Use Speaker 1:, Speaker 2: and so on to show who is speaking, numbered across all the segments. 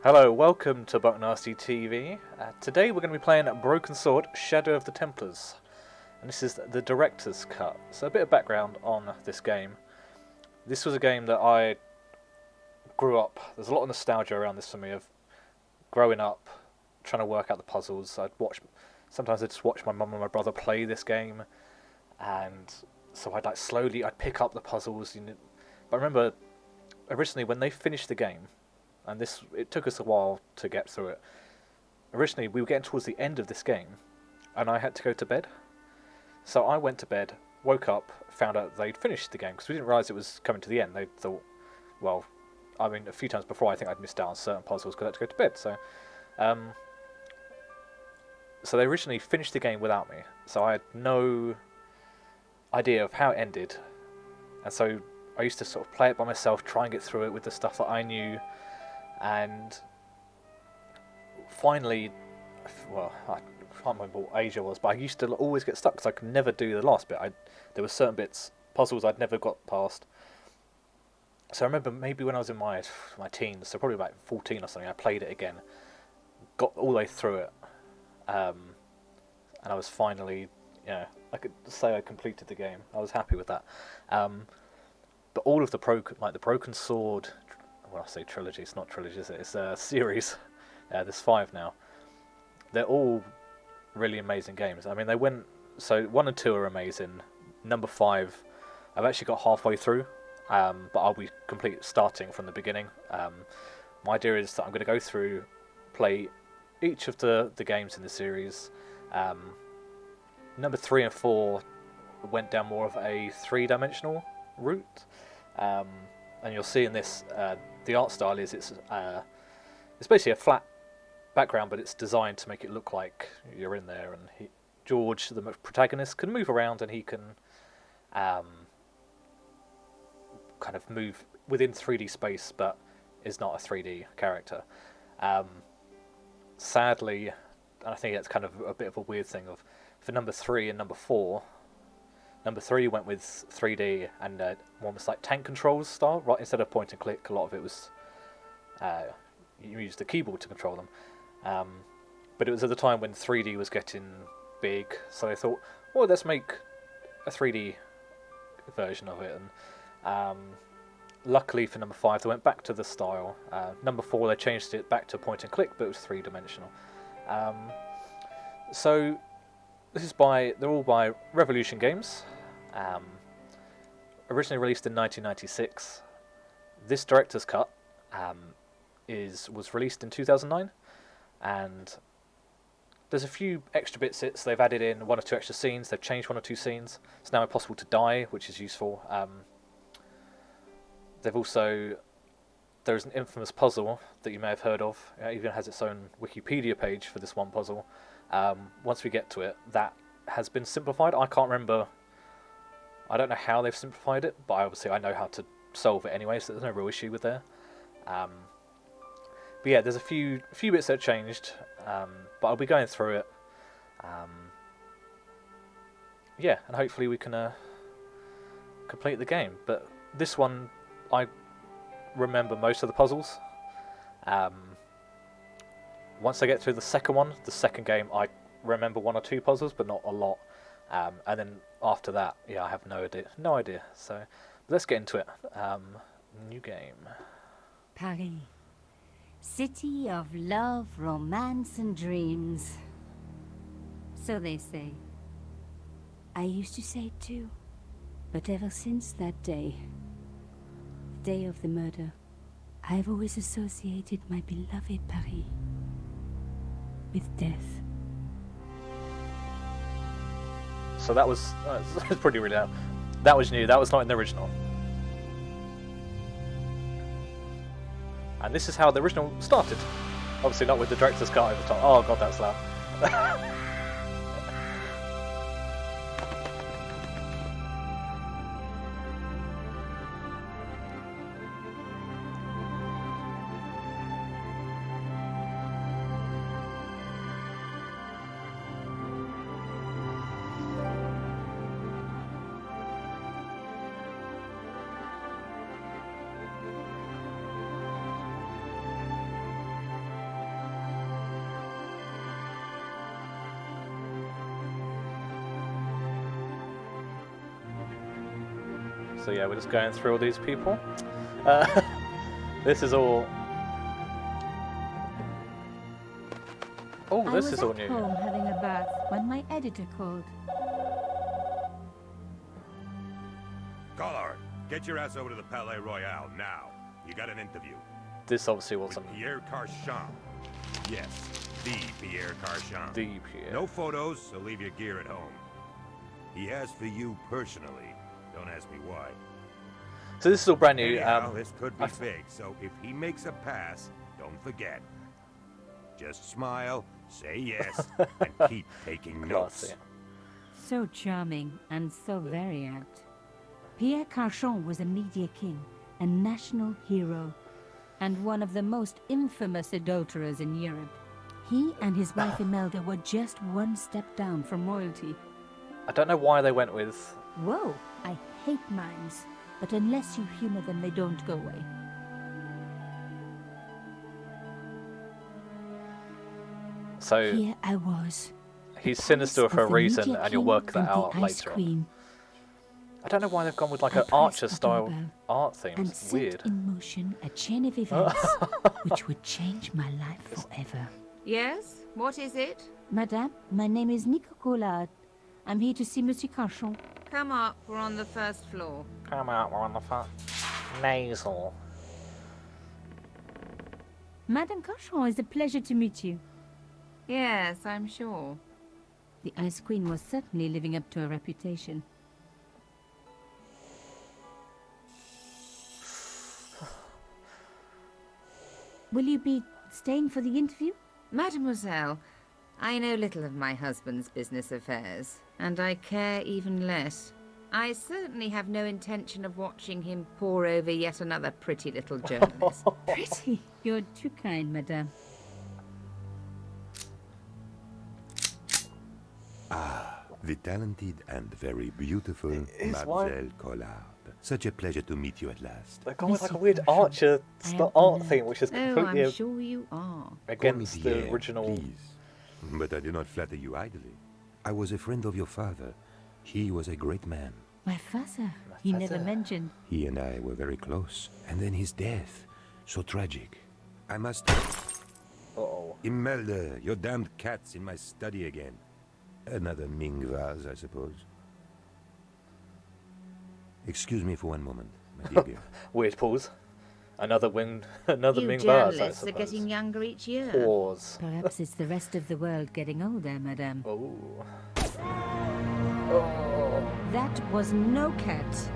Speaker 1: Hello, welcome to BucnastyTV. Today we're going to be playing Broken Sword, Shadow of the Templars. And this is the director's cut. So a bit of background on this game. This was a game that I grew up, there's a lot of nostalgia around this for me, of growing up, trying to work out the puzzles. Sometimes I'd just watch my mum and my brother play this game, and so I'd pick up the puzzles. But I remember, originally when they finished the game, and it took us a while to get through it. Originally, we were getting towards the end of this game, and I had to go to bed. So I went to bed, woke up, found out they'd finished the game, because we didn't realise it was coming to the end. They thought, well, I mean, a few times before I think I'd missed out on certain puzzles because I had to go to bed. So they originally finished the game without me, so I had no idea of how it ended. And so I used to sort of play it by myself, try and get through it with the stuff that I knew. And finally, well, I can't remember what age I was, but I used to always get stuck because I could never do the last bit. There were certain puzzles I'd never got past. So I remember maybe when I was in my teens, so probably about 14 or something, I played it again, got all the way through it, and I was finally, I could say I completed the game. I was happy with that. But all of the Broken Sword, when I say trilogy, it's not trilogy, is it? It's a series. There's 5 now. They're all really amazing games. I mean, 1 and 2 are amazing. Number 5, I've actually got halfway through, but I'll be starting from the beginning. My idea is that I'm going to go through, play each of the games in the series. Number 3 and 4 went down more of a 3-dimensional route. And you'll see in this, the art style is it's basically a flat background, but it's designed to make it look like you're in there. And George, the protagonist, can move around, and he can kind of move within 3D space, but is not a 3D character. Sadly, and I think that's kind of a bit of a weird thing for number 3 and number 4. Number 3 went with 3D and almost like tank controls style, right? Instead of point and click, a lot of it was you used the keyboard to control them. But it was at the time when 3D was getting big, so they thought, well, let's make a 3D version of it. And luckily for number 5, they went back to the style. Number 4, they changed it back to point and click, but it was 3-dimensional. So they're all by Revolution Games. Originally released in 1996. This director's cut was released in 2009, and there's a few extra bits. They've added in 1 or 2 extra scenes. They've changed 1 or 2 scenes. It's now impossible to die, which is useful. There's an infamous puzzle that you may have heard of. It even has its own Wikipedia page for this one puzzle. Once we get to it, that has been simplified. I can't remember. I don't know how they've simplified it, but obviously I know how to solve it anyway, so there's no real issue with there. But yeah, there's a few bits that have changed, but I'll be going through it. And hopefully we can complete the game. But this one, I remember most of the puzzles. Once I get through the second game, I remember 1 or 2 puzzles, but not a lot. And then after that, I have no idea. So let's get into it. New game.
Speaker 2: Paris, city of love, romance, and dreams. So they say. I used to say it too, but ever since that day, the day of the murder, I've always associated my beloved Paris with death.
Speaker 1: So that was pretty really out. That was new. That was not in the original. And this is how the original started. Obviously not with the director's cut over the top. Oh god, that's loud. So yeah, we're just going through all these people. This is all... Oh, this is all new.
Speaker 2: I was at home having a bath when my editor called.
Speaker 3: Collard, get your ass over to the Palais Royal now. You got an interview.
Speaker 1: This obviously wasn't...
Speaker 3: With Pierre Carchon. Yes, the Pierre Carchon.
Speaker 1: The Pierre.
Speaker 3: No photos, so leave your gear at home. He asked for you personally. Don't ask me why.
Speaker 1: So this is all brand new.
Speaker 3: Anyhow, this could be fake, so if he makes a pass, don't forget. Just smile, say yes, and keep taking notes.
Speaker 1: Classy.
Speaker 2: So charming and so very apt. Pierre Carchon was a media king, a national hero, and one of the most infamous adulterers in Europe. He and his wife Imelda were just one step down from royalty.
Speaker 1: I don't know why they went with...
Speaker 2: Whoa, I hate mimes, but unless you humor them, they don't go away.
Speaker 1: So
Speaker 2: Here I was.
Speaker 1: he's sinister for a reason, and you'll work that out later on. I don't know why they've gone with like an Archer-style art theme.
Speaker 2: And
Speaker 1: It's
Speaker 2: set
Speaker 1: weird.
Speaker 2: in motion a chain of events which would change my life forever.
Speaker 4: Yes? What is it?
Speaker 2: Madame, my name is Nico Collard. I'm here to see Monsieur Carchon.
Speaker 4: Come up, we're on the first floor.
Speaker 1: Come out, we're on the front. Nasal.
Speaker 2: Madame Carchon, it's a pleasure to meet you.
Speaker 4: Yes, I'm sure.
Speaker 2: The Ice Queen was certainly living up to her reputation. Will you be staying for the interview?
Speaker 4: Mademoiselle, I know little of my husband's business affairs, and I care even less. I certainly have no intention of watching him pore over yet another pretty little journalist.
Speaker 2: Pretty. You're too kind, madame.
Speaker 3: The talented and very beautiful
Speaker 1: Is
Speaker 3: Mademoiselle Collard. Such a pleasure to meet you at last.
Speaker 1: They've gone with like a
Speaker 2: Monsieur
Speaker 1: weird
Speaker 2: Carchon,
Speaker 1: Archer
Speaker 2: I am
Speaker 1: art
Speaker 2: honored.
Speaker 1: theme, which is
Speaker 4: Oh,
Speaker 1: completely
Speaker 4: I'm sure you are.
Speaker 1: against
Speaker 3: Call me
Speaker 1: the
Speaker 3: Pierre,
Speaker 1: original.
Speaker 3: please. But I do not flatter you idly. I was a friend of your father. He was a great man.
Speaker 2: My father. He never
Speaker 1: father.
Speaker 2: mentioned.
Speaker 3: He and I were very close. And then his death. So tragic. I must...
Speaker 1: Uh-oh.
Speaker 3: Imelda, your damned cat's in my study again. Another Ming vase, I suppose. Excuse me for one moment, my dear.
Speaker 1: Weird pause. Another another
Speaker 4: You
Speaker 1: Ming vase, I
Speaker 4: journalists are
Speaker 1: suppose.
Speaker 4: getting younger each year.
Speaker 1: Pause.
Speaker 2: Perhaps it's the rest of the world getting older, madame.
Speaker 1: Oh.
Speaker 2: That was no cat.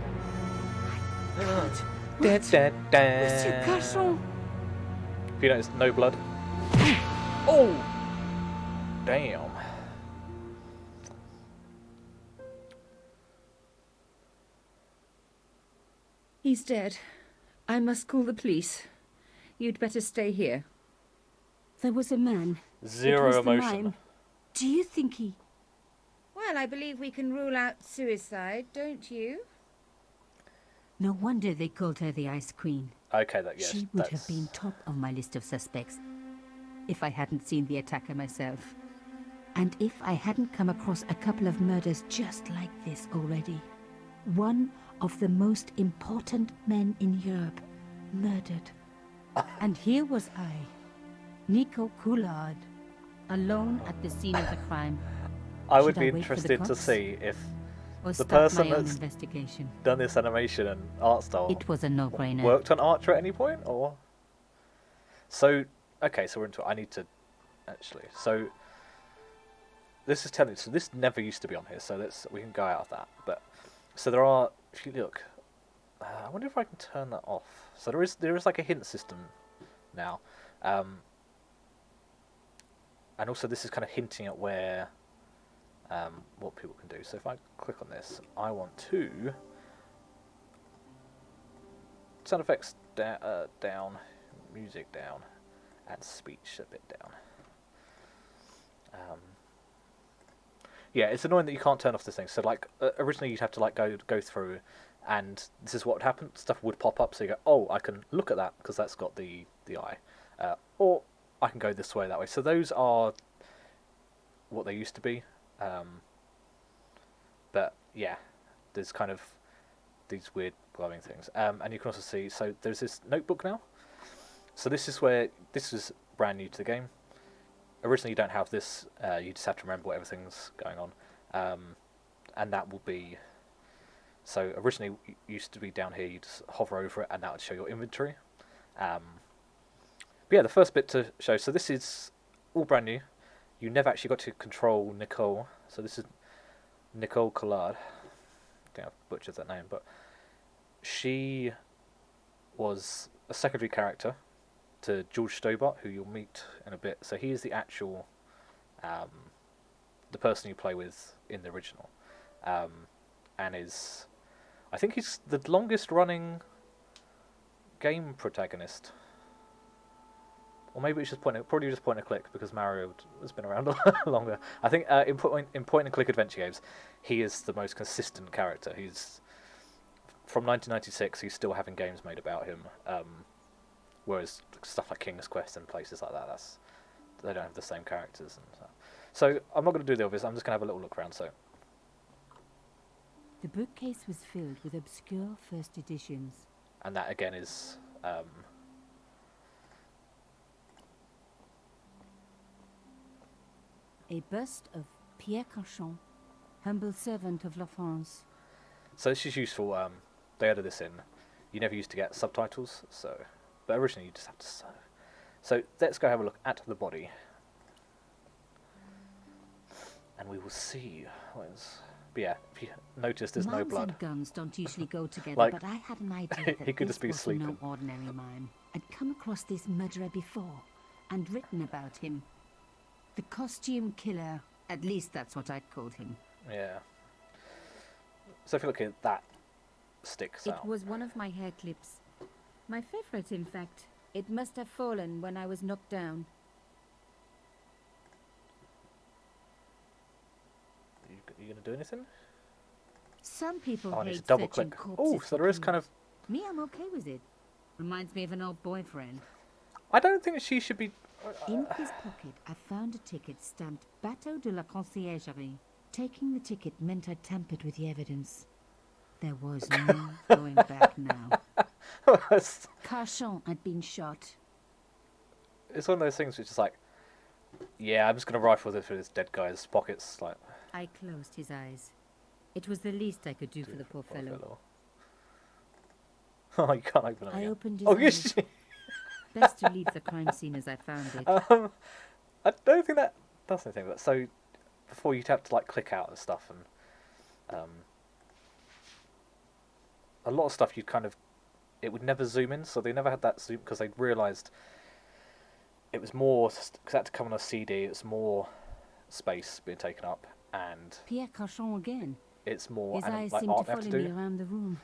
Speaker 1: Monsieur
Speaker 2: Monsieur Carchon.
Speaker 1: If you notice, no blood. Oh! Damn.
Speaker 4: He's dead. I must call the police. You'd better stay here.
Speaker 2: There was a man.
Speaker 1: Zero
Speaker 2: It was the
Speaker 1: emotion.
Speaker 2: mime. Do you think he...
Speaker 4: Well, I believe we can rule out suicide, don't you?
Speaker 2: No wonder they called her the Ice Queen.
Speaker 1: Okay, that yes.
Speaker 2: She would
Speaker 1: that's...
Speaker 2: have been top of my list of suspects if I hadn't seen the attacker myself. And if I hadn't come across a couple of murders just like this already. One of the most important men in Europe murdered. And here was I, Nico Collard, alone at the scene of the crime.
Speaker 1: I would
Speaker 2: Should
Speaker 1: be
Speaker 2: I wait for the
Speaker 1: interested to
Speaker 2: cops?
Speaker 1: see if
Speaker 2: Or
Speaker 1: the
Speaker 2: start
Speaker 1: person
Speaker 2: my own
Speaker 1: that's
Speaker 2: investigation.
Speaker 1: done this animation and art style
Speaker 2: It was a no-brainer.
Speaker 1: worked on Archer at any point, or so. Okay, so we're into. I need to actually. So this is telling. So this never used to be on here. So we can go out of that. But so there are. If you look, I wonder if I can turn that off. So there is like a hint system now, and also this is kind of hinting at where. What people can do. So if I click on this, I want to sound effects down, music down, and speech a bit down. Yeah, it's annoying that you can't turn off this thing. So like originally you'd have to like go through, and this is what would happen. Stuff would pop up, so you go, oh, I can look at that because that's got the eye, or I can go this way, that way. So those are what they used to be. But yeah, there's these weird glowing things. And you can also see, so there's this notebook now. So this is where, this is brand new to the game. Originally you don't have this, you just have to remember what everything's going on. And that will be, so originally it used to be down here, you just hover over it and that would show your inventory. But yeah, the first bit to show, so this is all brand new. You never actually got to control Nicole, so this is Nicole Collard. I think I've butchered that name, but she was a secondary character to George Stobart, who you'll meet in a bit. So he is the actual, the person you play with in the original, and is, I think he's the longest running game protagonist. Or maybe it's just probably just point and click, because Mario has been around a lot longer. I think in point and click adventure games, he is the most consistent character. He's from 1996. He's still having games made about him. Whereas stuff like King's Quest and places like that, they don't have the same characters. And so I'm not going to do the obvious. I'm just going to have a little look around. So
Speaker 2: The bookcase was filled with obscure first editions.
Speaker 1: and that again is.
Speaker 2: A bust of Pierre Cauchon, humble servant of La France.
Speaker 1: So this is useful. They added this in. You never used to get subtitles, but originally you just have to. So let's go have a look at the body, and we will see. But yeah, if you notice, there's no
Speaker 2: Mines
Speaker 1: blood.
Speaker 2: and guns don't usually go together,
Speaker 1: Like,
Speaker 2: but I had an idea that
Speaker 1: he could
Speaker 2: this
Speaker 1: just be
Speaker 2: was no
Speaker 1: sleeping.
Speaker 2: ordinary mine. I'd come across this murderer before, and written about him. The costume killer, at least that's what I'd called him.
Speaker 1: Yeah. So if you look at that, sticks
Speaker 2: It
Speaker 1: out.
Speaker 2: was one of my hair clips. My favorite, in fact. It must have fallen when I was knocked down.
Speaker 1: You gonna do anything?
Speaker 2: Some people
Speaker 1: Oh, I need to
Speaker 2: hate
Speaker 1: double
Speaker 2: searching
Speaker 1: click.
Speaker 2: corpses
Speaker 1: Oh, so
Speaker 2: for
Speaker 1: there is kind
Speaker 2: clues.
Speaker 1: of.
Speaker 2: Me, I'm okay with it. Reminds me of an old boyfriend.
Speaker 1: I don't think she should be.
Speaker 2: In his pocket, I found a ticket stamped Bateau de la Conciergerie. Taking the ticket meant I tampered with the evidence. There was no going back now.
Speaker 1: it's
Speaker 2: Cauchon had been shot.
Speaker 1: one of those things which is like, yeah, I'm just gonna rifle through this dead guy's pockets, like.
Speaker 2: I closed his eyes. It was the least I could do for the poor fellow.
Speaker 1: Oh, you can't open them
Speaker 2: I
Speaker 1: again.
Speaker 2: opened his
Speaker 1: Oh,
Speaker 2: eyes.
Speaker 1: yes.
Speaker 2: Best to leave the crime scene as I found it.
Speaker 1: I don't think that does anything. But so before you'd have to like click out and stuff, and a lot of stuff you kind of it would never zoom in, so they never had that zoom because they realised it was more because it had to come on a CD. It's more space being taken up, and
Speaker 2: Pierre Cauchon again.
Speaker 1: it's more
Speaker 2: His eyes
Speaker 1: like
Speaker 2: seemed to
Speaker 1: art they have
Speaker 2: follow
Speaker 1: to
Speaker 2: me
Speaker 1: do.
Speaker 2: around the room.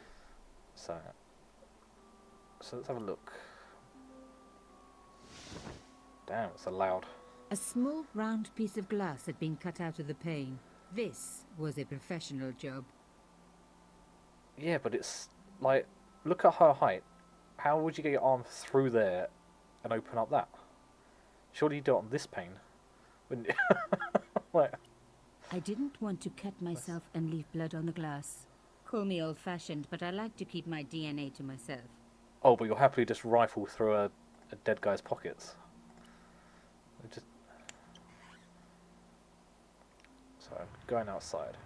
Speaker 1: So let's have a look. Damn, it's so loud.
Speaker 2: A small round piece of glass had been cut out of the pane. This was a professional job.
Speaker 1: Yeah, but it's like, look at her height. How would you get your arm through there and open up that? Surely you do it on this pane, wouldn't you? Like,
Speaker 2: I didn't want to cut myself and leave blood on the glass. Call me old-fashioned, but I like to keep my DNA to myself.
Speaker 1: oh, but you'll happily just rifle through a dead guy's pockets. Just... So, going outside.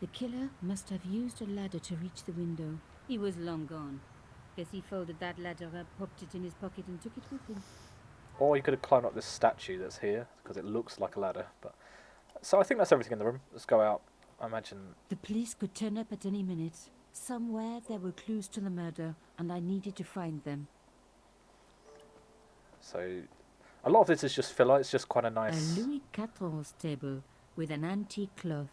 Speaker 2: The killer must have used a ladder to reach the window. He was long gone. Guess he folded that ladder up, popped it in his pocket and took it with him.
Speaker 1: Or you could have climbed up this statue that's here, because it looks like a ladder. But so I think that's everything in the room. Let's go out. I imagine...
Speaker 2: The police could turn up at any minute. Somewhere there were clues to the murder, and I needed to find them.
Speaker 1: So, a lot of this is just filler. It's just quite a
Speaker 2: A
Speaker 1: nice...
Speaker 2: Louis XIV table with an antique cloth.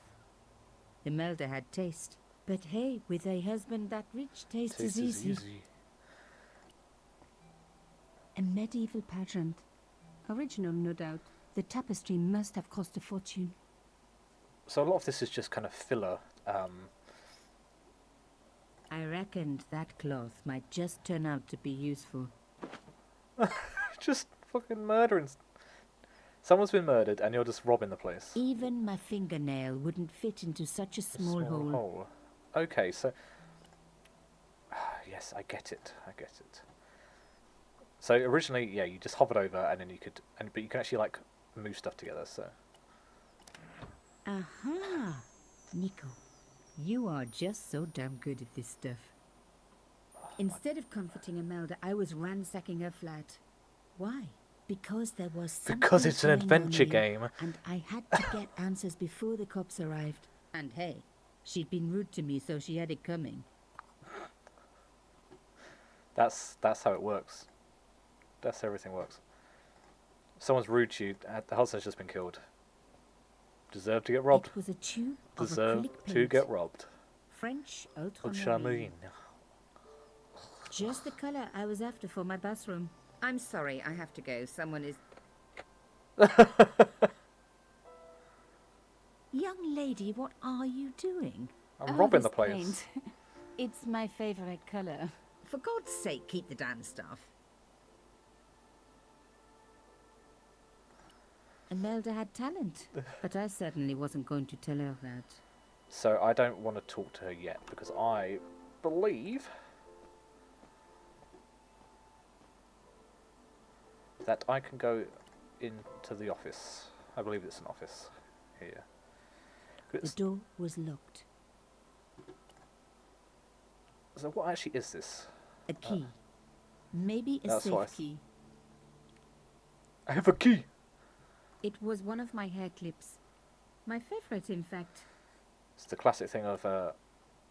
Speaker 2: The murder had taste. But hey, with a husband that rich, taste is easy. A medieval pageant. Original, no doubt. The tapestry must have cost a fortune.
Speaker 1: So a lot of this is just kind of filler.
Speaker 2: I reckoned that cloth might just turn out to be useful.
Speaker 1: Just fucking murdering. Someone's been murdered and you're just robbing the place.
Speaker 2: Even my fingernail wouldn't fit into such a small hole.
Speaker 1: Okay, so yes, I get it. I get it. So originally, yeah, you just hovered over, and then you could, but you can actually like move stuff together. So
Speaker 2: Aha! Nico, you are just so damn good at this stuff. Instead of comforting Imelda, I was ransacking her flat. Why? Because there was something
Speaker 1: because it's an
Speaker 2: going on
Speaker 1: adventure
Speaker 2: here,
Speaker 1: game.
Speaker 2: and I had to get answers before the cops arrived. And hey, she'd been rude to me, so she had it coming.
Speaker 1: That's how it works. That's how everything works. Someone's rude to you. The husband's just been killed. Deserve to get robbed.
Speaker 2: It was a tube
Speaker 1: Deserve
Speaker 2: of acrylic
Speaker 1: to
Speaker 2: paint.
Speaker 1: get robbed.
Speaker 2: French
Speaker 1: Ultramarine.
Speaker 2: ultramarine. Just the color I was after for my bathroom.
Speaker 4: I'm sorry, I have to go. Someone is...
Speaker 2: Young lady, what are you doing?
Speaker 1: I'm robbing the
Speaker 2: this
Speaker 1: place.
Speaker 2: paint. It's my favorite color.
Speaker 4: For God's sake, keep the damn stuff.
Speaker 2: Imelda had talent, but I certainly wasn't going to tell her that.
Speaker 1: So I don't want to talk to her yet because I believe that I can go into the office. I believe it's an office here.
Speaker 2: The door was locked.
Speaker 1: So what actually is this?
Speaker 2: A key. Maybe a
Speaker 1: that's what
Speaker 2: safe key.
Speaker 1: I have a key.
Speaker 2: It was one of my hair clips. My favorite, in fact.
Speaker 1: It's the classic thing of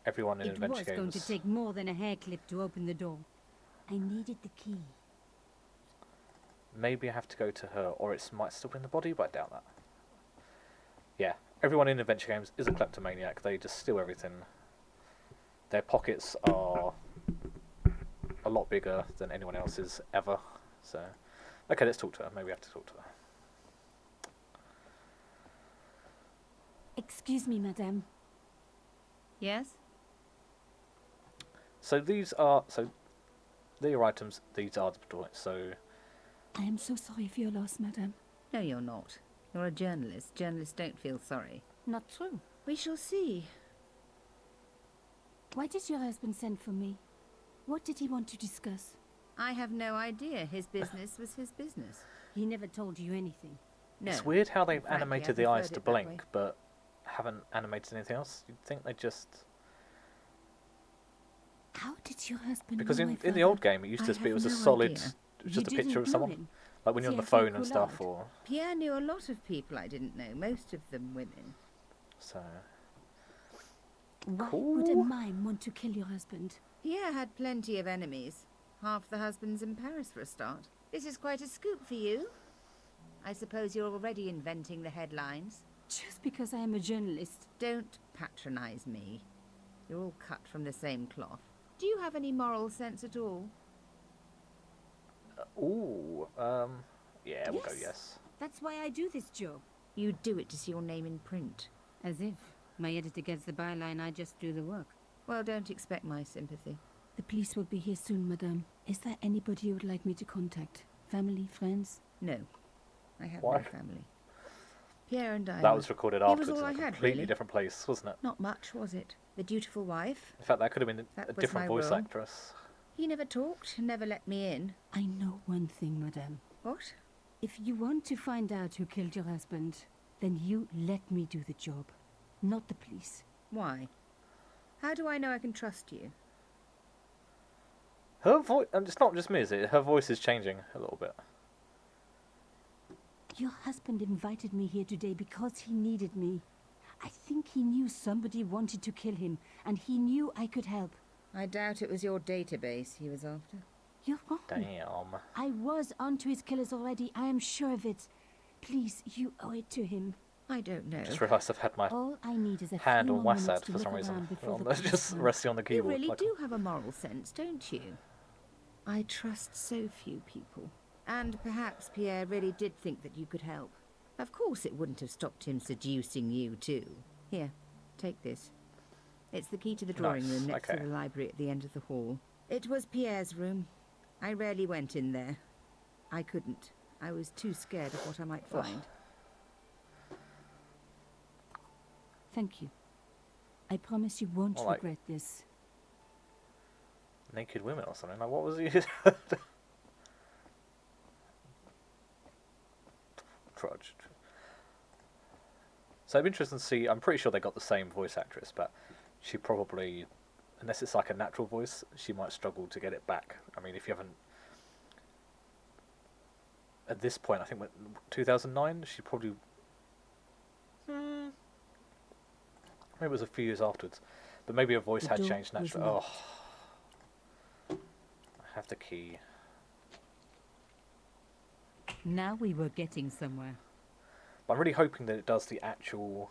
Speaker 1: everyone in
Speaker 2: It
Speaker 1: adventure
Speaker 2: was
Speaker 1: games.
Speaker 2: going to take more than a hair clip to open the door. I needed the key.
Speaker 1: Maybe I have to go to her, or it might still be in the body, but I doubt that. Yeah, everyone in adventure games is a kleptomaniac. They just steal everything. Their pockets are a lot bigger than anyone else's ever. So, okay, let's talk to her. Maybe we have to talk to her.
Speaker 2: Excuse me, madame.
Speaker 4: Yes?
Speaker 1: So these are your items. These are the toilets. So
Speaker 2: I am so sorry for your loss, madame.
Speaker 4: No, you're not. You're a journalist. Journalists don't feel sorry.
Speaker 2: Not true.
Speaker 4: We shall see.
Speaker 2: Why did your husband send for me? What did he want to discuss?
Speaker 4: I have no idea. His business was his business.
Speaker 2: He never told you anything.
Speaker 4: No.
Speaker 1: it's weird how they've
Speaker 4: Frankly, I
Speaker 1: animated the eyes
Speaker 4: preferred
Speaker 1: to
Speaker 4: it that way.
Speaker 1: blink, but haven't animated anything else. You'd think they just
Speaker 2: How did your husband
Speaker 1: because
Speaker 2: know my
Speaker 1: in the old
Speaker 2: father?
Speaker 1: game it used
Speaker 4: I
Speaker 1: to be it
Speaker 4: have
Speaker 1: was a
Speaker 4: no
Speaker 1: solid,
Speaker 4: idea.
Speaker 1: it was just
Speaker 2: You
Speaker 1: a picture
Speaker 2: didn't
Speaker 1: of
Speaker 2: know
Speaker 1: someone,
Speaker 2: him?
Speaker 1: like when you're on the
Speaker 2: Pierre
Speaker 1: phone and stuff, or
Speaker 4: Pierre knew a lot of people I didn't know, most of them women.
Speaker 1: so.
Speaker 2: Why
Speaker 1: Cool.
Speaker 2: would a mime want to kill your husband?
Speaker 4: Pierre had plenty of enemies. Half the husbands in Paris for a start. This is quite a scoop for you. I suppose you're already inventing the headlines.
Speaker 2: Just because I am a journalist.
Speaker 4: Don't patronize me. You're all cut from the same cloth. Do you have any moral sense at all?
Speaker 1: Ooh, yeah, we'll go yes.
Speaker 2: That's why I do this job.
Speaker 4: You do it to see your name in print.
Speaker 2: As if. My editor gets the byline, I just do the work.
Speaker 4: Well, don't expect my sympathy.
Speaker 2: The police will be here soon, madame. Is there anybody you would like me to contact? Family, friends?
Speaker 4: No. I have
Speaker 1: Why?
Speaker 4: no family. Pierre and I...
Speaker 1: That was recorded
Speaker 4: He was
Speaker 1: afterwards
Speaker 4: all
Speaker 1: in a
Speaker 4: I had,
Speaker 1: completely
Speaker 4: really.
Speaker 1: different place, wasn't it?
Speaker 4: Not much, was it? The dutiful wife.
Speaker 1: In fact, that could have been
Speaker 4: That
Speaker 1: a
Speaker 4: was
Speaker 1: different
Speaker 4: my
Speaker 1: voice
Speaker 4: role.
Speaker 1: actress.
Speaker 4: He never talked, never let me in.
Speaker 2: I know one thing, madame.
Speaker 4: What?
Speaker 2: If you want to find out who killed your husband, then you let me do the job, not the police.
Speaker 4: Why? How do I know I can trust you?
Speaker 1: Her voice, and it's not just me, is it? Her voice is changing a little bit.
Speaker 2: Your husband invited me here today because he needed me. I think he knew somebody wanted to kill him, and he knew I could help.
Speaker 4: I doubt it was your database he was after.
Speaker 2: You're wrong.
Speaker 1: Damn.
Speaker 2: I was onto his killers already, I am sure of it. Please, you owe it to him.
Speaker 4: I don't know.
Speaker 1: Just realised I've had my
Speaker 2: All I need is a
Speaker 1: hand
Speaker 2: few
Speaker 1: on
Speaker 2: more
Speaker 1: WASD
Speaker 2: minutes to
Speaker 1: for some
Speaker 2: look
Speaker 1: reason.
Speaker 2: around before
Speaker 1: Well,
Speaker 2: the
Speaker 1: that's
Speaker 2: police
Speaker 1: just
Speaker 2: come.
Speaker 1: resting on the
Speaker 4: You
Speaker 1: keyboard.
Speaker 4: really
Speaker 1: like-
Speaker 4: do have a moral sense, don't you? I trust so few people. And perhaps Pierre really did think that you could help. Of course it wouldn't have stopped him seducing you too. Here, take this. It's the key to the drawing
Speaker 1: Nice,
Speaker 4: room next
Speaker 1: okay.
Speaker 4: to the library at the end of the hall. It was Pierre's room. I rarely went in there. I couldn't. I was too scared of what I might find.
Speaker 2: Thank you. I promise you won't
Speaker 1: All right.
Speaker 2: regret this.
Speaker 1: naked women or something. Like, what was he? Trudge. So it'd be interesting to see. I'm pretty sure they got the same voice actress, but she probably, unless it's like a natural voice, she might struggle to get it back. I mean, if you haven't, at this point, I think 2009, she probably, maybe it was a few years afterwards, but maybe her voice had changed naturally. Oh, I have the key.
Speaker 2: Now we were getting somewhere.
Speaker 1: But I'm really hoping that it does the actual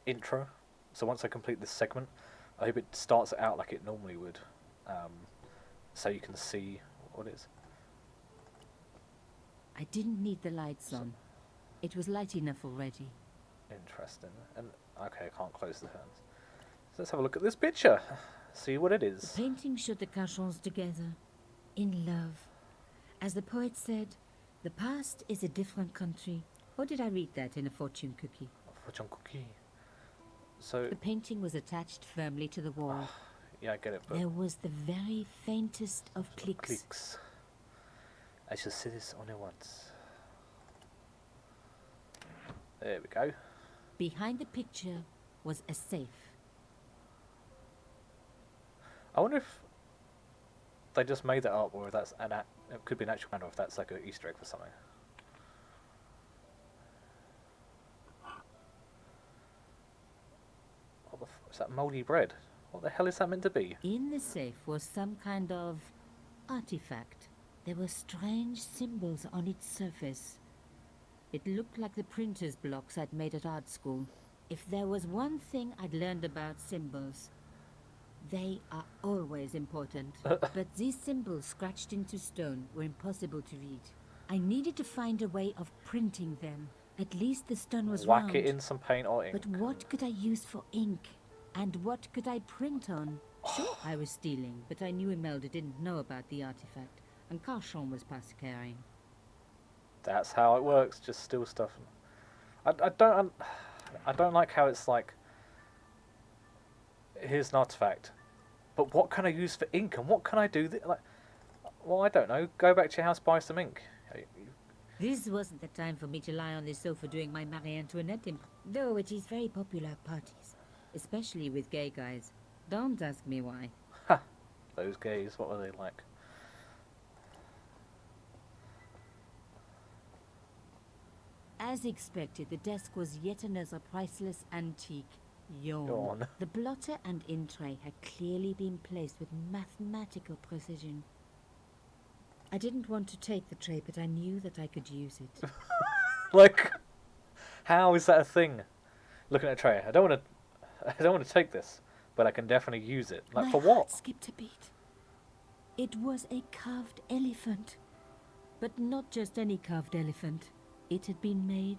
Speaker 1: intro. So once I complete this segment, I hope it starts it out like it normally would, so you can see what it is.
Speaker 2: I didn't need the lights on. It was light enough already.
Speaker 1: Interesting. And okay, I can't close the hands. So let's have a look at this picture. See what it
Speaker 2: The
Speaker 1: is.
Speaker 2: painting showed the Cachons together, in love. As the poet said, the past is a different country. Or did I read that in a fortune cookie?
Speaker 1: Fortune cookie. So
Speaker 2: The painting was attached firmly to the wall.
Speaker 1: yeah, I get it. But
Speaker 2: There was the very faintest of clicks.
Speaker 1: clicks. I shall see this only once. There we go.
Speaker 2: Behind the picture was a safe.
Speaker 1: I wonder if they just made that up, or if that's it could be an actual man, or if that's like an Easter egg for something. What the is that mouldy bread? What the hell is that meant to be?
Speaker 2: In the safe was some kind of artifact. There were strange symbols on its surface. It looked like the printer's blocks I'd made at art school. If there was one thing I'd learned about symbols, they are always important. But these symbols scratched into stone were impossible to read. I needed to find a way of printing them. At least the stone was
Speaker 1: Whack
Speaker 2: round.
Speaker 1: it in some paint or ink.
Speaker 2: But what could I use for ink? And what could I print on? Sure, I was stealing, but I knew Imelda didn't know about the artifact, and Carchon was past caring.
Speaker 1: That's how it works. Just steal stuff. I don't like how it's like. Here's an artifact, but what can I use for ink, and what can I do? Like, well, I don't know. Go back to your house, buy some ink.
Speaker 2: This wasn't the time for me to lie on this sofa doing my Marie Antoinette though it is very popular at parties, especially with gay guys. Don't ask me why.
Speaker 1: Ha! Those gays. What were they like?
Speaker 2: As expected, the desk was yet another priceless antique. Yawn.
Speaker 1: Yawn.
Speaker 2: The blotter and in tray had clearly been placed with mathematical precision. I didn't want to take the tray, but I knew that I could use it.
Speaker 1: Like, how is that a thing? Looking at a tray, I don't want to take this, but I can definitely use it. Like,
Speaker 2: My
Speaker 1: for
Speaker 2: heart
Speaker 1: what?
Speaker 2: skipped a beat. It was a carved elephant, but not just any carved elephant. It had been made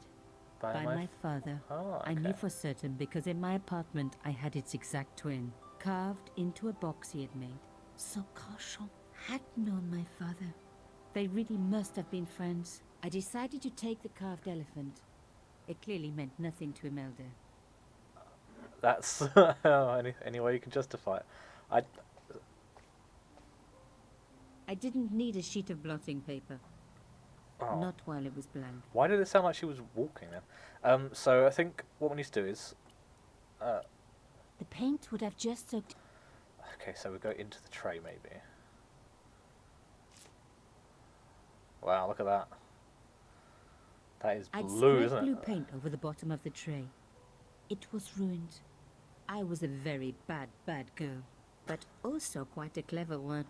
Speaker 2: by my father.
Speaker 1: Oh,
Speaker 2: I knew
Speaker 1: okay.
Speaker 2: for certain because in my apartment I had its exact twin, carved into a box he had made. So Carchon had known my father. They really must have been friends. I decided to take the carved elephant. It clearly meant nothing to Imelda.
Speaker 1: That's any way you can justify it.
Speaker 2: I didn't need a sheet of blotting paper.
Speaker 1: Oh.
Speaker 2: Not while it was blank.
Speaker 1: Why did it sound like she was walking then? So I think what we need to do is,
Speaker 2: The paint would have just soaked.
Speaker 1: okay, so we go into the tray maybe. Wow, look at that. That is
Speaker 2: I'd
Speaker 1: blue,
Speaker 2: sprayed
Speaker 1: isn't
Speaker 2: blue
Speaker 1: it?
Speaker 2: paint over the bottom of the tray. It was ruined. I was a very bad girl, but also quite a clever one.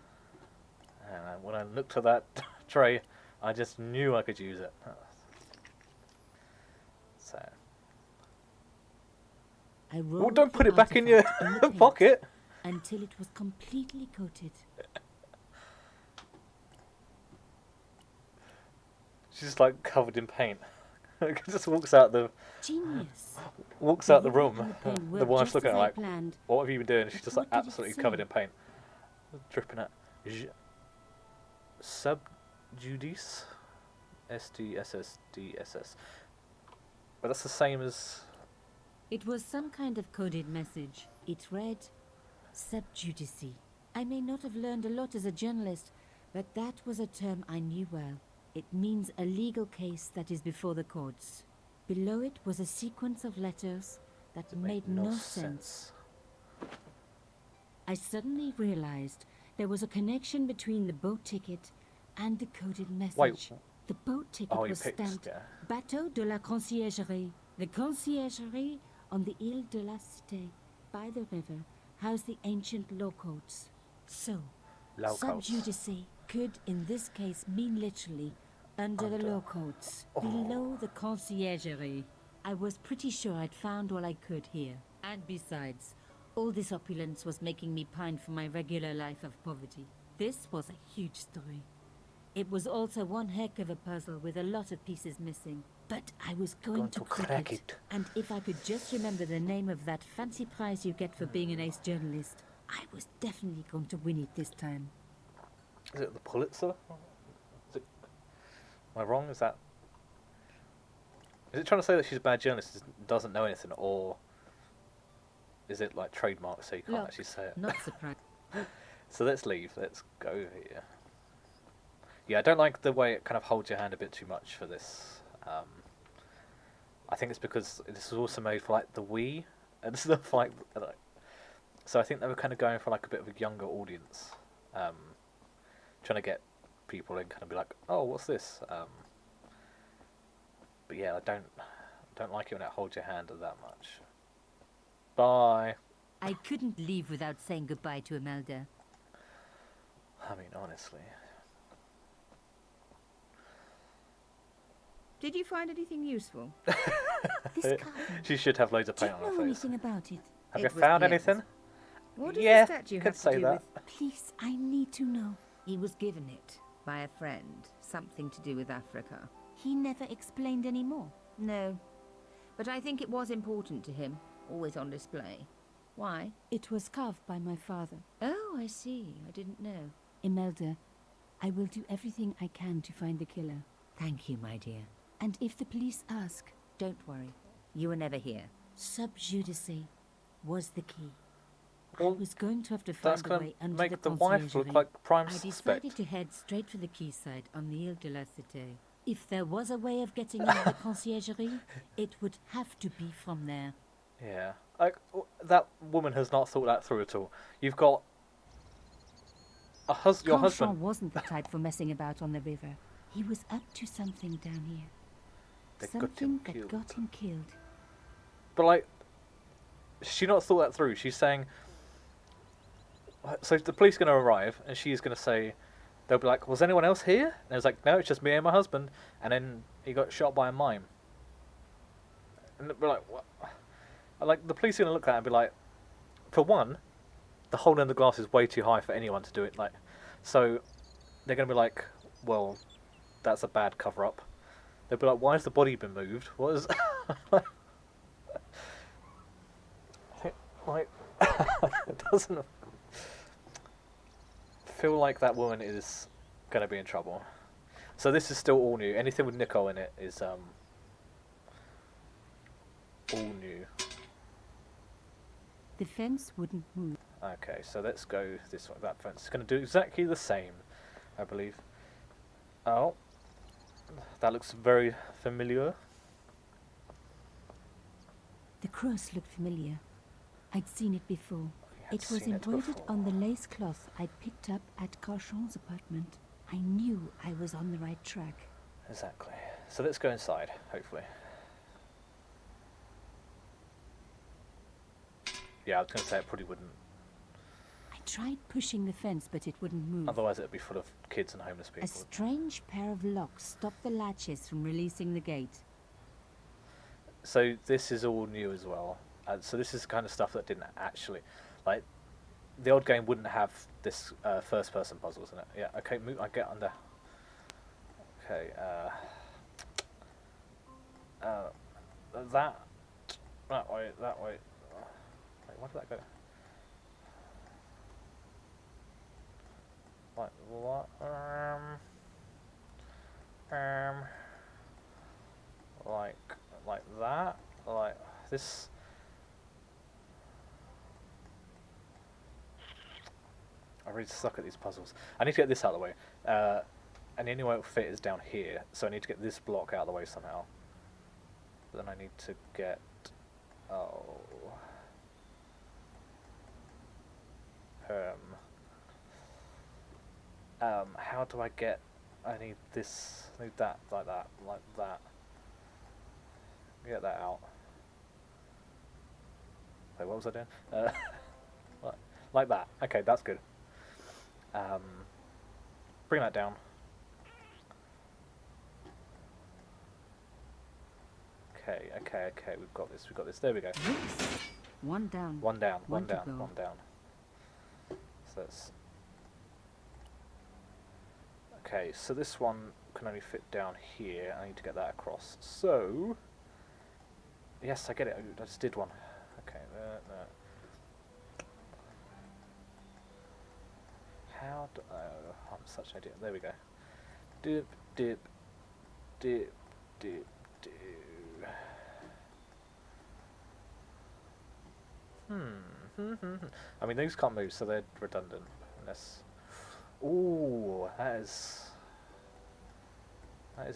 Speaker 1: And when I looked at that tray, I just knew I could use it. So,
Speaker 2: I
Speaker 1: well,
Speaker 2: rolled
Speaker 1: don't
Speaker 2: the
Speaker 1: put it back in your
Speaker 2: artifact the paint
Speaker 1: pocket.
Speaker 2: until it was completely coated.
Speaker 1: She's like covered in paint. Just walks out the
Speaker 2: Genius.
Speaker 1: the room.
Speaker 2: The paint
Speaker 1: The
Speaker 2: worked
Speaker 1: wife's
Speaker 2: just
Speaker 1: looking at
Speaker 2: as
Speaker 1: her
Speaker 2: I
Speaker 1: like,
Speaker 2: planned.
Speaker 1: what have you been doing? She's just like
Speaker 2: What did it
Speaker 1: absolutely
Speaker 2: say?
Speaker 1: covered in paint, dripping out. Subjudice, SDSSDSS. But that's the same as.
Speaker 2: It was some kind of coded message. It read, subjudice. I may not have learned a lot as a journalist, but that was a term I knew well. It means a legal case that is before the courts. Below it was a sequence of letters that made no sense. I suddenly realized there was a connection between the boat ticket and the coded message.
Speaker 1: Wait.
Speaker 2: The boat ticket
Speaker 1: Oh, you
Speaker 2: was
Speaker 1: picked,
Speaker 2: stamped
Speaker 1: yeah.
Speaker 2: Bateau de la Conciergerie. The conciergerie on the Ile de la Cité, by the river, housed the ancient law courts. So,
Speaker 1: Law
Speaker 2: sub
Speaker 1: courts.
Speaker 2: judice could, in this case, mean literally under the law courts, below the conciergerie. I was pretty sure I'd found all I could here. And besides, all this opulence was making me pine for my regular life of poverty. This was a huge story. It was also one heck of a puzzle with a lot of pieces missing. But I was going to crack it. And if I could just remember the name of that fancy prize you get for being an ace journalist, I was definitely going to win it this time.
Speaker 1: Is it the Pulitzer? Is it, am I wrong? Is it trying to say that she's a bad journalist and doesn't know anything, or is it like trademark so you can't actually say it?
Speaker 2: Not surprised.
Speaker 1: So let's leave. Let's go here. Yeah, I don't like the way it kind of holds your hand a bit too much for this. I think it's because this was also made for like the Wii and stuff like. So I think they were kind of going for like a bit of a younger audience, trying to get people in, kind of be like, oh, what's this? But yeah, I don't like it when it holds your hand that much. Bye.
Speaker 2: I couldn't leave without saying goodbye to Imelda.
Speaker 1: I mean, honestly.
Speaker 4: Did you find anything useful?
Speaker 2: This carving.
Speaker 1: She should have loads of
Speaker 2: Do you
Speaker 1: paint on her
Speaker 2: know
Speaker 1: face.
Speaker 2: anything about it?
Speaker 1: Have
Speaker 4: It
Speaker 1: you
Speaker 4: was
Speaker 1: found
Speaker 4: Pierre's.
Speaker 1: anything?
Speaker 4: What does
Speaker 1: Yeah,
Speaker 4: the statue
Speaker 1: you
Speaker 4: have
Speaker 1: could
Speaker 4: to
Speaker 1: say
Speaker 4: do
Speaker 1: that.
Speaker 4: with...
Speaker 2: Please, I need to know.
Speaker 4: He was given it by a friend. Something to do with Africa.
Speaker 2: He never explained any more.
Speaker 4: No. But I think it was important to him. Always on display. Why?
Speaker 2: It was carved by my father.
Speaker 4: Oh, I see. I didn't know.
Speaker 2: Imelda, I will do everything I can to find the killer.
Speaker 4: Thank you, my dear.
Speaker 2: And if the police ask,
Speaker 4: Don't worry. You were never here.
Speaker 2: sub judice was the key.
Speaker 1: Well,
Speaker 2: I was going to have to
Speaker 1: That's
Speaker 2: find a
Speaker 1: going
Speaker 2: way
Speaker 1: to
Speaker 2: under
Speaker 1: make
Speaker 2: the
Speaker 1: the wife look
Speaker 2: conciergerie.
Speaker 1: like prime
Speaker 2: I
Speaker 1: suspect.
Speaker 2: decided to head straight for the quayside on the Ile de la Cité. If there was a way of getting into the conciergerie, it would have to be from there.
Speaker 1: Yeah, like that woman has not thought that through at all. You've got your
Speaker 2: Conchon
Speaker 1: husband.
Speaker 2: wasn't the type for messing about on the river. He was up to something down here.
Speaker 1: That got
Speaker 2: Something
Speaker 1: him
Speaker 2: that
Speaker 1: killed.
Speaker 2: got him killed.
Speaker 1: But like, she not thought that through. She's saying, so the police are going to arrive, and she's going to say, they'll be like, "Was anyone else here?" And it's like, "No, it's just me and my husband." And then he got shot by a mime. And we're like, "What?" Like the police are going to look at it and be like, for one, the hole in the glass is way too high for anyone to do it. Like, so they're going to be like, "Well, that's a bad cover up." They'll be like, "Why has the body been moved? What is?" Like, it doesn't feel like that woman is going to be in trouble. So this is still all new. Anything with Nicole in it is all new.
Speaker 2: The fence wouldn't move.
Speaker 1: Okay, so let's go this way. That fence is going to do exactly the same, I believe. Oh, that looks very familiar.
Speaker 2: The cross looked familiar. I'd seen it before.
Speaker 1: You had
Speaker 2: It was
Speaker 1: seen it
Speaker 2: embroidered
Speaker 1: before.
Speaker 2: on the lace cloth I'd picked up at Carchon's apartment. I knew I was on the right track.
Speaker 1: Exactly. So let's go inside, hopefully. Yeah, I was going to say it probably wouldn't.
Speaker 2: I tried pushing the fence, but it wouldn't move.
Speaker 1: Otherwise, it would be full of kids and homeless
Speaker 2: A
Speaker 1: people.
Speaker 2: strange pair of locks stopped the latches from releasing the gate.
Speaker 1: So this is all new as well. So this is the kind of stuff that didn't actually, like, the old game wouldn't have this first-person puzzles in it. Yeah. Okay. Move. I get under. Okay. That way. That way. Wait, where did that go? Like what? Like that. Like this. I really suck at these puzzles. I need to get this out of the way. And the only way it'll fit is down here. So I need to get this block out of the way somehow. But then I need to get... Oh... how do I get... I need this... I need that, like that, like that. Get that out. Wait, what was I doing? Like that. Okay, that's good. Bring that down. Okay, we've got this, there we go.
Speaker 2: Oops. One down.
Speaker 1: One down,
Speaker 2: One
Speaker 1: one
Speaker 2: to
Speaker 1: down,
Speaker 2: go.
Speaker 1: one down. So that's... Okay, so this one can only fit down here. I need to get that across. So... Yes, I get it. I just did one. Okay, there. How do... Oh, I'm such an idiot. There we go. Dip, dip, dip, dip, dip. I mean, these can't move, so they're redundant. Unless... Ooh, that is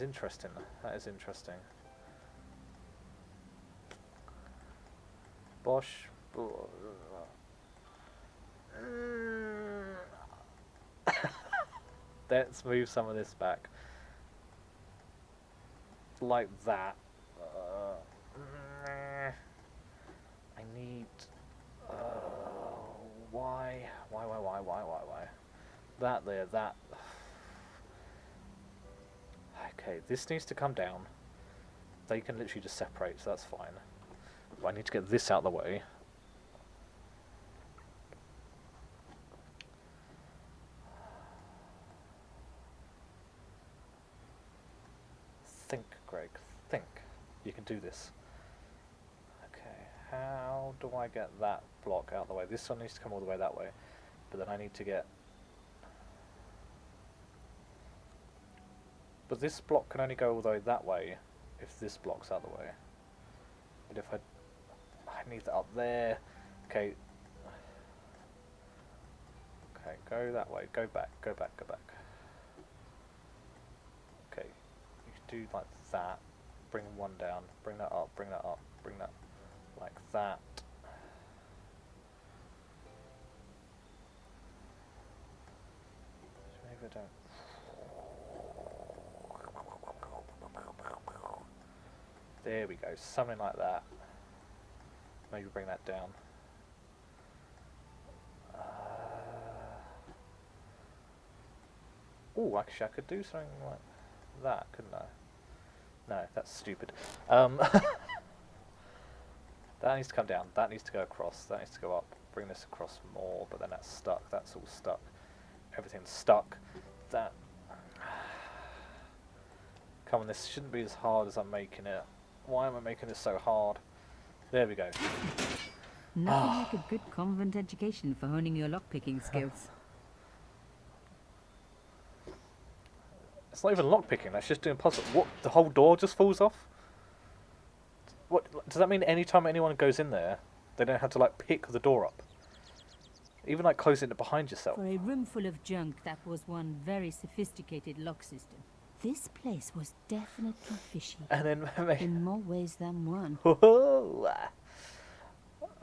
Speaker 1: interesting. That is interesting. Bosh. Let's move some of this back. Like that. I need... Why? That there, that... Okay, this needs to come down. They can literally just separate, so that's fine. But I need to get this out of the way. Think, Greg, think. You can do this. Okay, how do I get that block out of the way? This one needs to come all the way that way. But then I need to get... But this block can only go all the way that way if this block's out of the way. But if I need that up there. Okay. Okay, go that way. Go back. Go back. Go back. Okay. You can do like that. Bring one down. Bring that up. Bring that up. Bring that like that. Maybe I don't. There we go, something like that. Maybe bring that down. Oh, actually I could do something like that, couldn't I? No, that's stupid. That needs to come down, that needs to go across, that needs to go up. Bring this across more, but then that's stuck, that's all stuck. Everything's stuck. That... Come on, this shouldn't be as hard as I'm making it. Why am I making this so hard? There we go.
Speaker 2: Nothing like a good convent education for honing your lockpicking skills.
Speaker 1: It's not even lockpicking, that's just doing puzzle. What? The whole door just falls off? What? Does that mean anytime anyone goes in there, they don't have to like pick the door up? Even like closing it behind yourself.
Speaker 2: For a room full of junk, that was one very sophisticated lock system. This place was definitely fishy.
Speaker 1: And then
Speaker 2: in more ways than one.
Speaker 1: I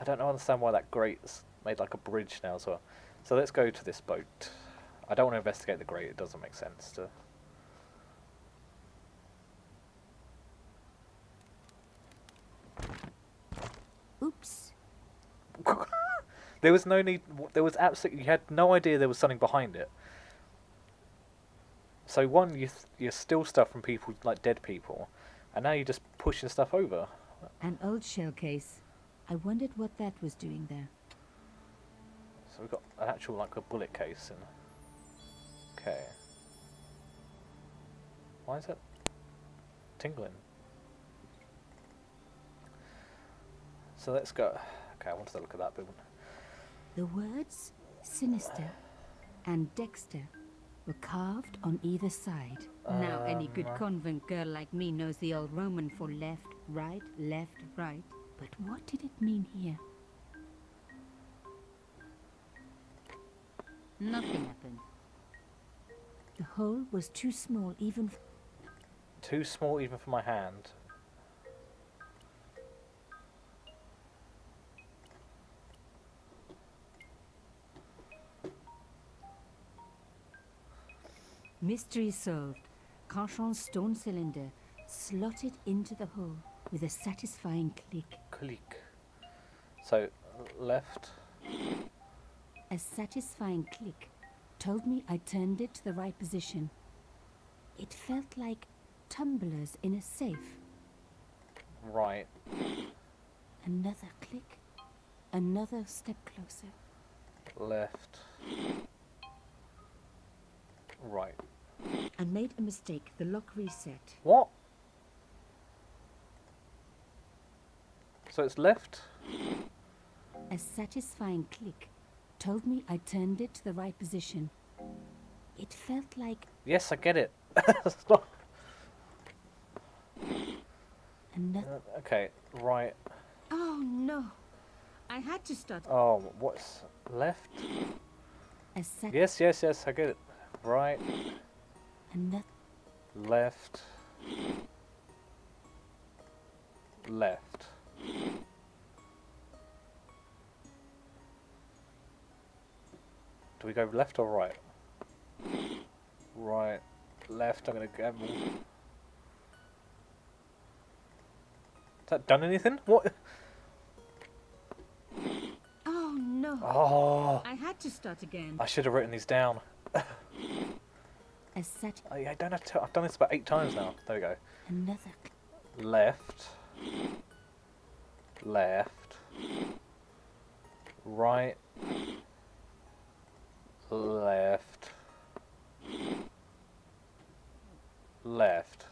Speaker 1: don't understand why that grate's made like a bridge now as well. So let's go to this boat. I don't want to investigate the grate, it doesn't make sense to...
Speaker 2: Oops.
Speaker 1: There was no need, there was absolutely, you had no idea there was something behind it. So one, you steal stuff from people, like dead people, and now you're just pushing stuff over.
Speaker 2: An old shell case. I wondered what that was doing there.
Speaker 1: So we've got an actual, like, a bullet case. And okay. Why is it tingling? So let's go. Okay, I wanted to look at that building.
Speaker 2: The words sinister and Dexter were carved on either side. Now any good convent girl like me knows the old Roman for left, right, left, right. But what did it mean here? Nothing happened. The hole was too small even for...
Speaker 1: Too small even for my hand.
Speaker 2: Mystery solved. Carchon's stone cylinder slotted into the hole with a satisfying click.
Speaker 1: Click. So, left.
Speaker 2: A satisfying click told me I turned it to the right position. It felt like tumblers in a safe.
Speaker 1: Right.
Speaker 2: Another click. Another step closer.
Speaker 1: Left. Right.
Speaker 2: I made a mistake. The lock reset.
Speaker 1: What? So it's left?
Speaker 2: A satisfying click told me I turned it to the right position. It felt like
Speaker 1: Yes, I get it. Stop.
Speaker 2: another...
Speaker 1: Okay, right.
Speaker 2: Oh no! I had to start...
Speaker 1: Oh, what's left?
Speaker 2: A sat...
Speaker 1: Yes, yes, yes, I get it. Right,
Speaker 2: Another...
Speaker 1: left, left. Do we go left or right? Right, left, I'm gonna gamble. Has that done anything? What?
Speaker 2: Oh no!
Speaker 1: Oh,
Speaker 2: I had to start again.
Speaker 1: I should have written these down.
Speaker 2: A sat...
Speaker 1: I don't have to, I've done this about 8 times now. There we go.
Speaker 2: Another...
Speaker 1: Left, left, right, left, left.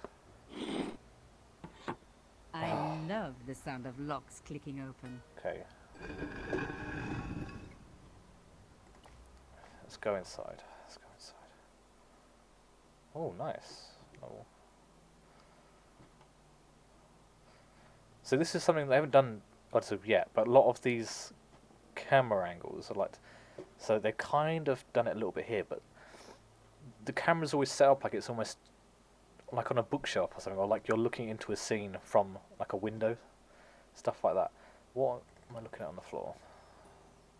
Speaker 2: I love the sound of locks clicking open.
Speaker 1: Okay. Let's go inside. Let's go inside. Oh, nice. Oh. So this is something they haven't done lots of yet, but a lot of these camera angles are like, so they've kind of done it a little bit here, but the camera's always set up like it's almost like on a bookshelf or something, or like you're looking into a scene from like a window, stuff like that. What am I looking at on the floor?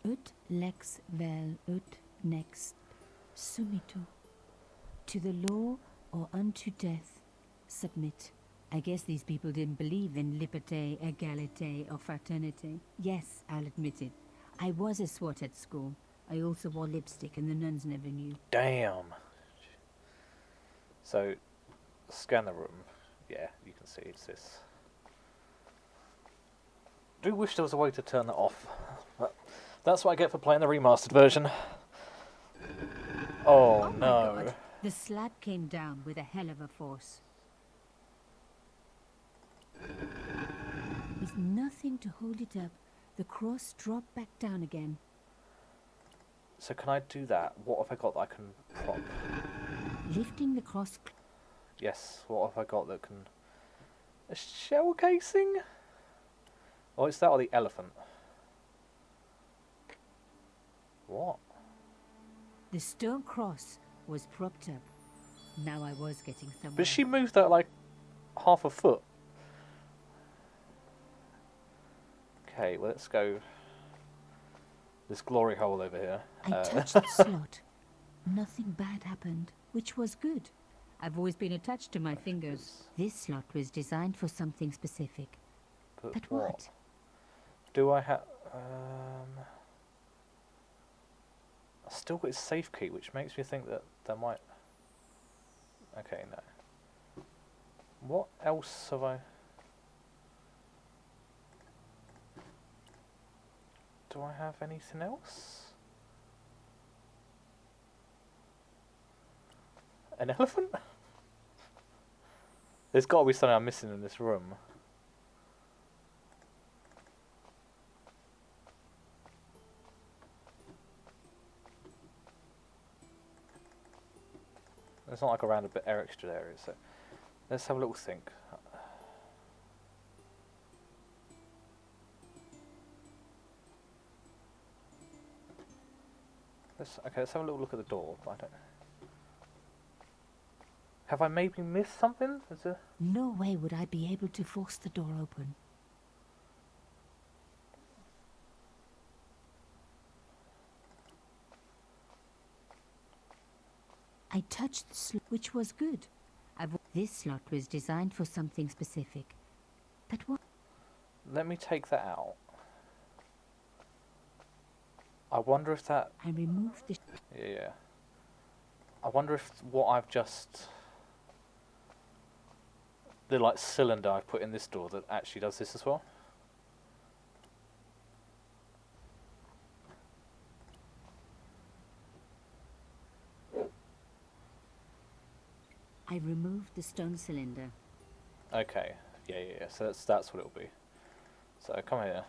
Speaker 2: Ut lex vel ut next sumito. To the law or unto death submit. I guess these people didn't believe in liberté, égalité, or fraternité. Yes, I'll admit it. I was a swot at school. I also wore lipstick and the nuns never knew.
Speaker 1: Damn. So, scan the room. Yeah, you can see it's this. Do wish there was a way to turn that off. But that's what I get for playing the remastered version. Oh,
Speaker 2: my
Speaker 1: no.
Speaker 2: God. The slab came down with a hell of a force. With nothing to hold it up, the cross dropped back down again.
Speaker 1: So can I do that? What have I got that I can prop?
Speaker 2: Lifting the cross...
Speaker 1: Yes, what have I got that can... A shell casing? Oh, it's that or the elephant. What?
Speaker 2: The stone cross was propped up. Now I was getting somewhere.
Speaker 1: But she moved that like half a foot. Okay, well, let's go this glory hole over here.
Speaker 2: I touched the slot. Nothing bad happened, which was good. I've always been attached to my fingers. This slot was designed for something specific. But what?
Speaker 1: Do I have... I still got his safe key, which makes me think that there might... Okay, no. What else have I... Do I have anything else? An elephant? There's got to be something I'm missing in this room. It's not like around a bit extra area, so let's have a little think. let's have a little look at the door. I don't. Have I maybe missed something? Is there...
Speaker 2: No way would I be able to force the door open. I touched the slot, which was good. This slot was designed for something specific. But what?
Speaker 1: Let me take that out. I wonder if that...
Speaker 2: I removed the...
Speaker 1: Yeah. I wonder if what I've just... The, like, cylinder I've put in this door that actually does this as well.
Speaker 2: I removed the stone cylinder.
Speaker 1: Okay. Yeah. So that's what it'll be. So come here.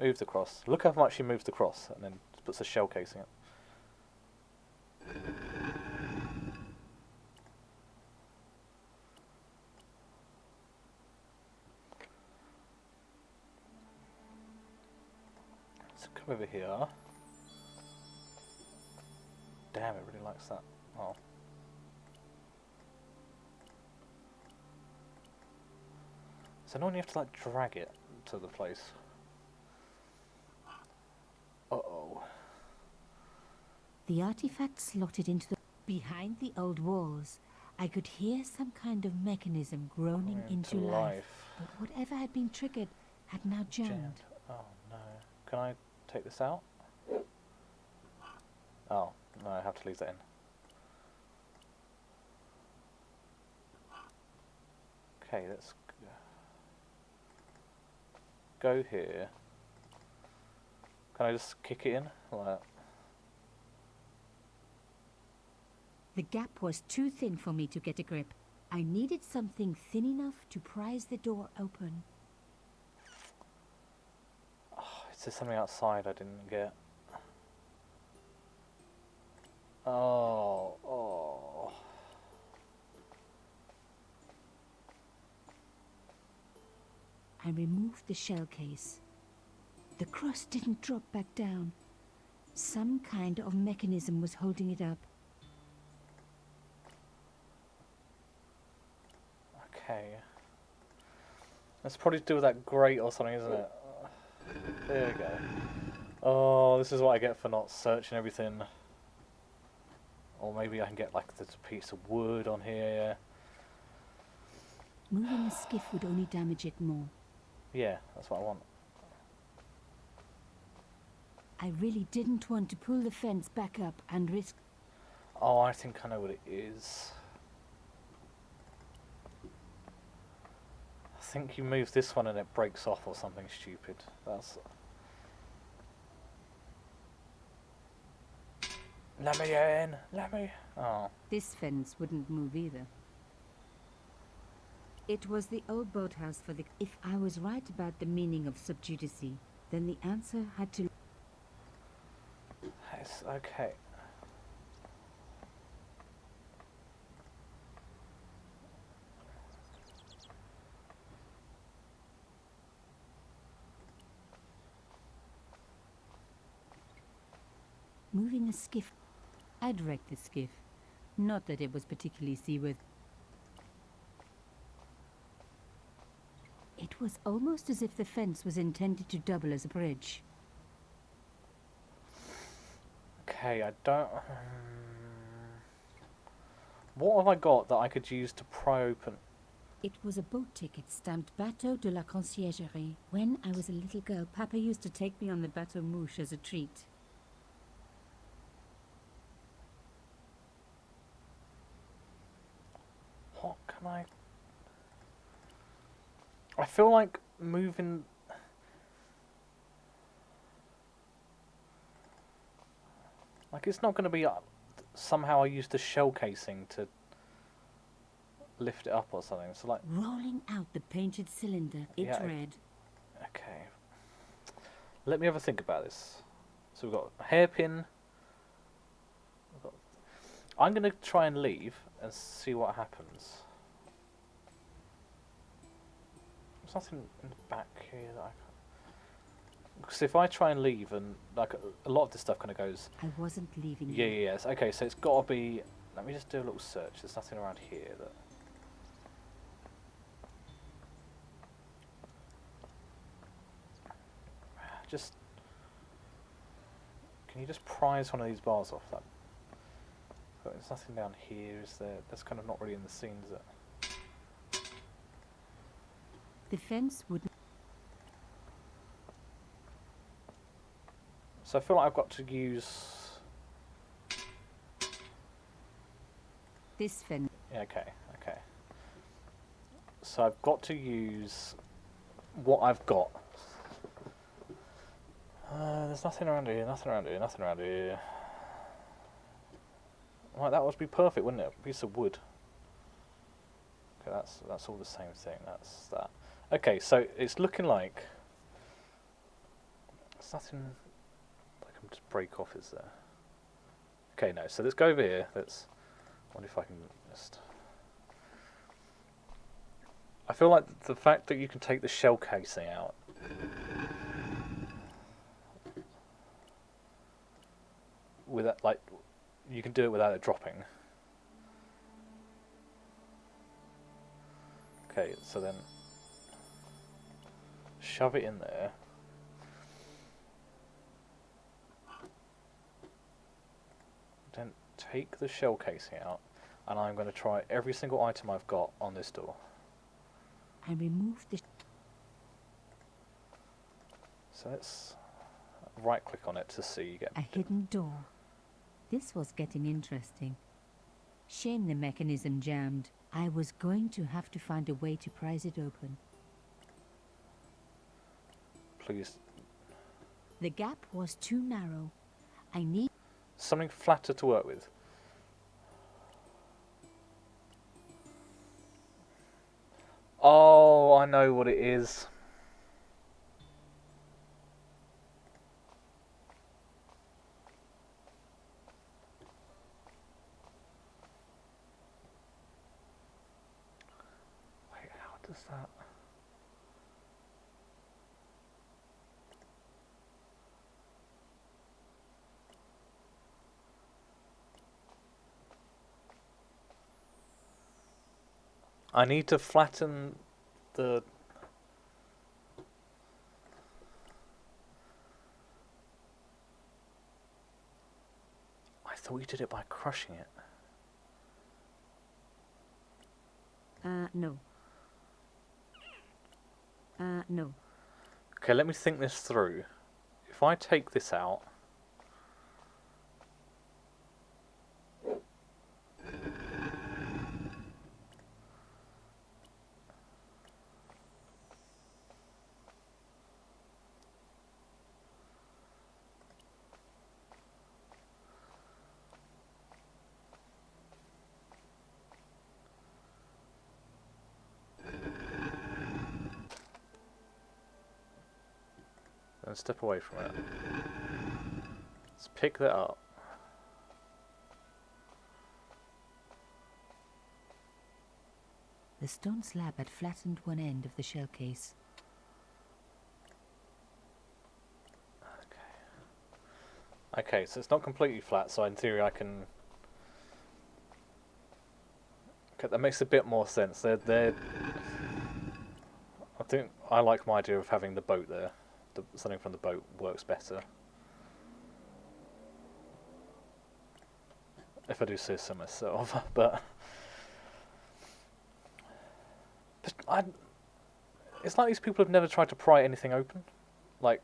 Speaker 1: Move the cross. Look how much you moved the cross, and then puts a shell casing it. So come over here. Damn, it really likes that. Oh. So normally you have to like drag it to the place. Uh-oh.
Speaker 2: The artifact slotted into the... Behind the old walls, I could hear some kind of mechanism groaning into life. But whatever had been triggered had now jammed.
Speaker 1: Oh no. Can I take this out? Oh, no, I have to leave that in. Okay, let's go here. Can I just kick it in like that?
Speaker 2: The gap was too thin for me to get a grip. I needed something thin enough to prise the door open.
Speaker 1: Oh, is there something outside I didn't get? Oh.
Speaker 2: I removed the shell case. The cross didn't drop back down. Some kind of mechanism was holding it up.
Speaker 1: Okay. That's probably to do with that grate or something, isn't it? There we go. Oh, this is what I get for not searching everything. Or maybe I can get like this piece of wood on here.
Speaker 2: Moving the skiff would only damage it more.
Speaker 1: Yeah, that's what I want.
Speaker 2: I really didn't want to pull the fence back up and risk...
Speaker 1: Oh, I think I know what it is. I think you move this one and it breaks off or something stupid. That's... Let me in! Let me... Oh.
Speaker 2: This fence wouldn't move either. It was the old boathouse for the... If I was right about the meaning of subjudice, then the answer had to...
Speaker 1: It's okay.
Speaker 2: Moving the skiff... I'd wrecked the skiff. Not that it was particularly seaworthy. It was almost as if the fence was intended to double as a bridge.
Speaker 1: Okay, I don't... What have I got that I could use to pry open?
Speaker 2: It was a boat ticket stamped Bateau de la Conciergerie. When I was a little girl, Papa used to take me on the Bateau Mouche as a treat.
Speaker 1: What can I feel like moving... Like it's not going to be... somehow I used the shell casing to lift it up or something. So like...
Speaker 2: Rolling out the painted cylinder, it read...
Speaker 1: Okay. Let me have a think about this. So we've got a hairpin. I'm going to try and leave and see what happens. There's nothing in the back here that I Because if I try and leave, and like a lot of this stuff kind of goes.
Speaker 2: I wasn't leaving
Speaker 1: Yeah,
Speaker 2: you.
Speaker 1: yeah, yes. Okay, so it's got to be. Let me just do a little search. There's nothing around here that. Just. Can you just prise one of these bars off that? There's nothing down here, is there? That's kind of not really in the scene, is it?
Speaker 2: The fence wouldn't.
Speaker 1: So I feel like I've got to use.
Speaker 2: This fence.
Speaker 1: Yeah, okay, okay. So I've got to use what I've got. There's nothing around here, nothing around here, nothing around here. Right, that would be perfect, wouldn't it? A piece of wood. Okay, that's all the same thing. That's that. Okay, so it's looking like there's nothing I can just break off, is there? Okay, no. So let's go over here. Let's. I wonder if I can just. I feel like the fact that you can take the shell casing out. Without, like, you can do it without it dropping. Okay, so then shove it in there. Then take the shell casing out, and I'm going to try every single item I've got on this door.
Speaker 2: I removed the.
Speaker 1: So let's right click on it to see you get
Speaker 2: A hidden door. This was getting interesting. Shame the mechanism jammed. I was going to have to find a way to prise it open.
Speaker 1: please.
Speaker 2: The gap was too narrow. I need.
Speaker 1: Something flatter to work with. Oh, I know what it is. Wait, how does that... I need to flatten the... I thought you did it by crushing it.
Speaker 2: No. No.
Speaker 1: Okay, let me think this through. If I take this out... and step away from it. Let's pick that up.
Speaker 2: The stone slab had flattened one end of the shell case.
Speaker 1: Okay, so it's not completely flat, so in theory I can... Okay, that makes a bit more sense. They're... I think I like my idea of having the boat there. Something from the boat works better. If I do say so myself, but it's like these people have never tried to pry anything open. Like,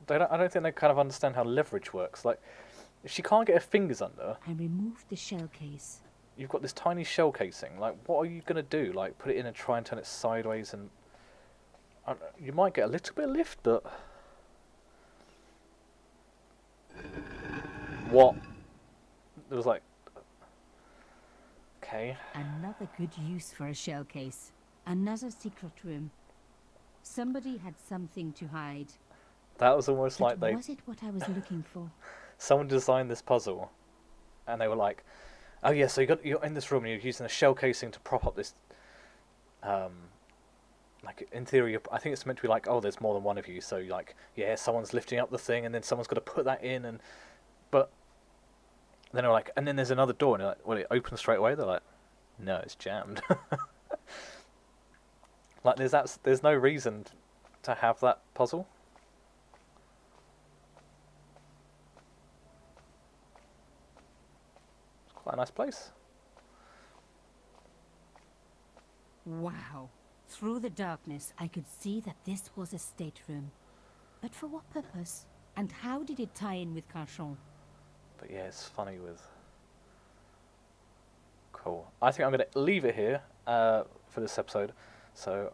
Speaker 1: I don't think they kind of understand how leverage works. Like, if she can't get her fingers under,
Speaker 2: I removed the shell case.
Speaker 1: you've got this tiny shell casing. Like, what are you gonna do? Like, put it in and try and turn it sideways, and you might get a little bit of lift, but what? It was like, okay.
Speaker 2: Another good use for a shell case. Another secret room. Somebody had something to hide.
Speaker 1: That was almost
Speaker 2: But
Speaker 1: like
Speaker 2: was it what I was looking for?
Speaker 1: someone designed this puzzle, and they were like, "Oh yeah, so you're in this room and you're using a shell casing to prop up this like in theory, I think it's meant to be like, oh, there's more than one of you, so like, yeah, someone's lifting up the thing, and then someone's got to put that in, and but then they're like, and then there's another door, and they're like, well, it opens straight away. They're like, no, it's jammed. Like, there's no reason to have that puzzle. It's quite a nice place.
Speaker 2: Wow. Through the darkness, I could see that this was a stateroom. But for what purpose? And how did it tie in with Carchon?
Speaker 1: But yeah, it's funny with... Cool. I think I'm going to leave it here for this episode. So,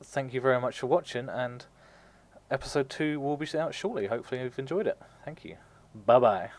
Speaker 1: thank you very much for watching, and episode 2 will be out shortly. Hopefully you've enjoyed it. Thank you. Bye-bye.